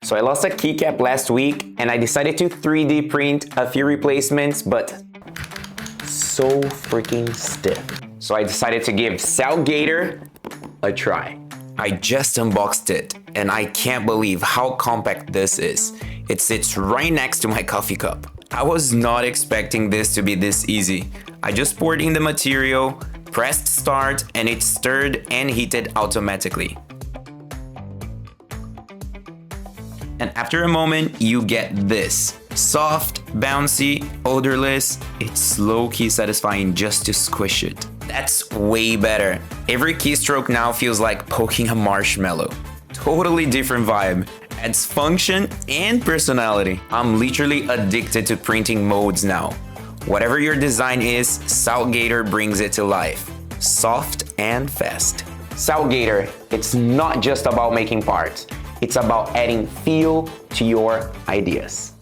So I lost a keycap last week and I decided to 3D print a few replacements, but so freaking stiff. So I decided to give SALTGATOR a try. I just unboxed it and I can't believe how compact this is. It sits right next to my coffee cup. I was not expecting this to be this easy. I just poured in the material, pressed start, and it stirred and heated automatically. And after a moment, you get this. Soft, bouncy, odorless. It's low-key satisfying just to squish it. That's way better. Every keystroke now feels like poking a marshmallow. Totally different vibe. Adds function and personality. I'm literally addicted to printing modes now. Whatever your design is, SALTGATOR brings it to life. Soft and fast. SALTGATOR, it's not just about making parts. It's about adding feel to your ideas.